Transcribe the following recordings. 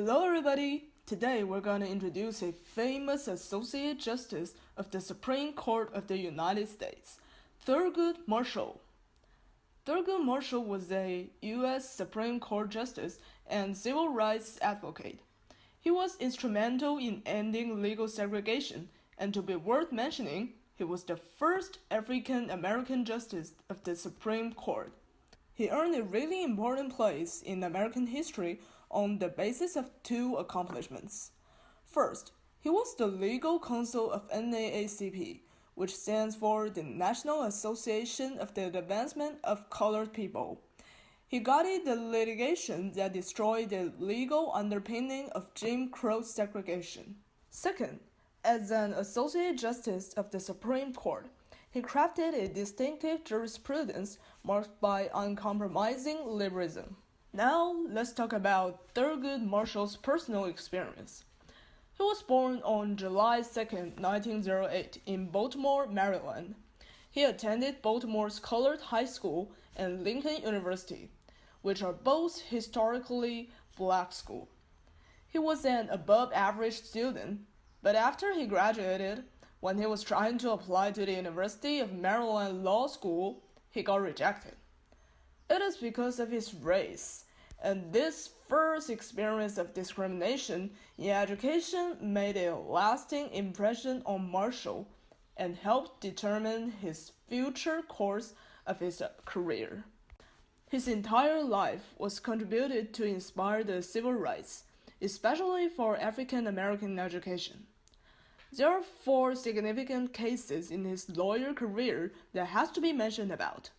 Hello everybody! Today we're going to introduce a famous Associate Justice of the Supreme Court of the United States, Thurgood Marshall. Thurgood Marshall was a U.S. Supreme Court Justice and civil rights advocate. He was instrumental in ending legal segregation, and to be worth mentioning, he was the first African American Justice of the Supreme Court. He earned a really important place in American history on the basis of two accomplishments. First, he was the legal counsel of NAACP, which stands for the National Association of the Advancement of Colored People. He guided the litigation that destroyed the legal underpinning of Jim Crow segregation. Second, as an Associate Justice of the Supreme Court, he crafted a distinctive jurisprudence marked by uncompromising liberalism. Now, let's talk about Thurgood Marshall's personal experience. He was born on July 2, 1908, in Baltimore, Maryland. He attended Baltimore's Colored High School and Lincoln University, which are both historically black schools. He was an above-average student, but after he graduated, when he was trying to apply to the University of Maryland Law School, he got rejected. It is because of his race, and this first experience of discrimination in education made a lasting impression on Marshall and helped determine his future course of his career. His entire life was contributed to inspire the civil rights, especially for African American education. There are 4 significant cases in his lawyer career that has to be mentioned about: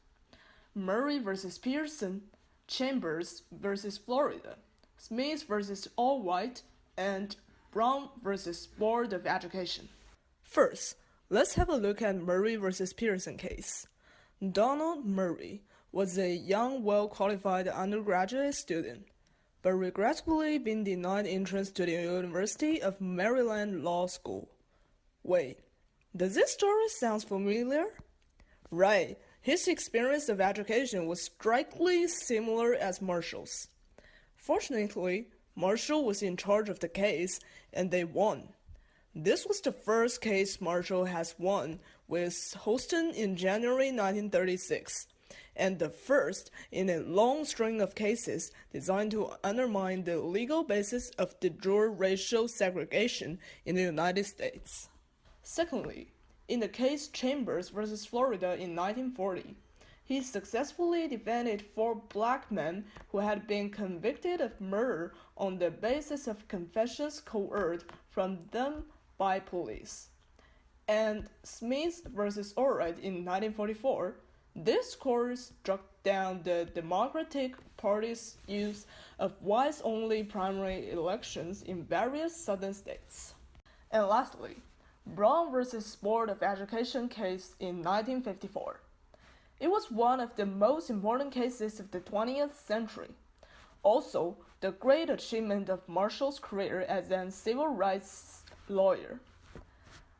Murray v. Pearson, Chambers v. Florida, Smith v. Allwhite, and Brown v. Board of Education. First, let's have a look at Murray v. Pearson case. Donald Murray was a young, well-qualified undergraduate student, but regrettably been denied entrance to the University of Maryland Law School. Wait, does this story sound familiar? Right. His experience of education was strikingly similar as Marshall's. Fortunately, Marshall was in charge of the case, and they won. This was the first case Marshall has won with Houston in January 1936, and the first in a long string of cases designed to undermine the legal basis of de jure racial segregation in the United States. Secondly, in the case Chambers v. Florida in 1940, he successfully defended 4 black men who had been convicted of murder on the basis of confessions coerced from them by police. And Smith v. Allwright in 1944, this court struck down the Democratic Party's use of whites-only primary elections in various southern states. And lastly, Brown v. Board of Education case in 1954. It was one of the most important cases of the 20th century. Also, the great achievement of Marshall's career as a civil rights lawyer.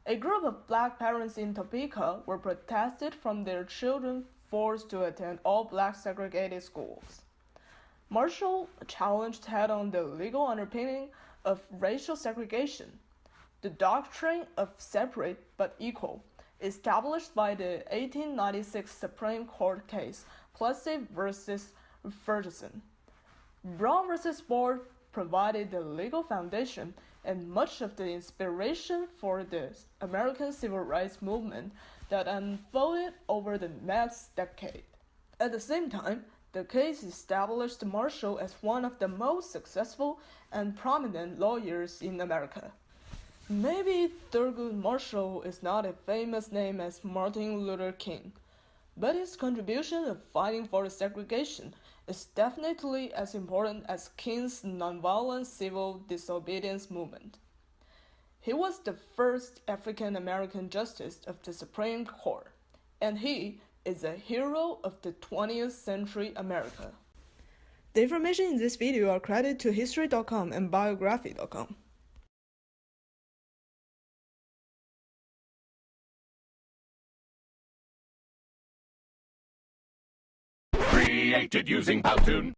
A group of black parents in Topeka were protested from their children forced to attend all black segregated schools. Marshall challenged head-on the legal underpinning of racial segregation, the doctrine of separate but equal, established by the 1896 Supreme Court case Plessy v. Ferguson. Brown v. Board provided the legal foundation and much of the inspiration for the American civil rights movement that unfolded over the next decade. At the same time, the case established Marshall as one of the most successful and prominent lawyers in America. Maybe Thurgood Marshall is not a famous name as Martin Luther King, but his contribution of fighting for segregation is definitely as important as King's nonviolent civil disobedience movement. He was the first African American justice of the Supreme Court, and he is a hero of the 20th century America. The information in this video are credited to history.com and biography.com. Created using Powtoon.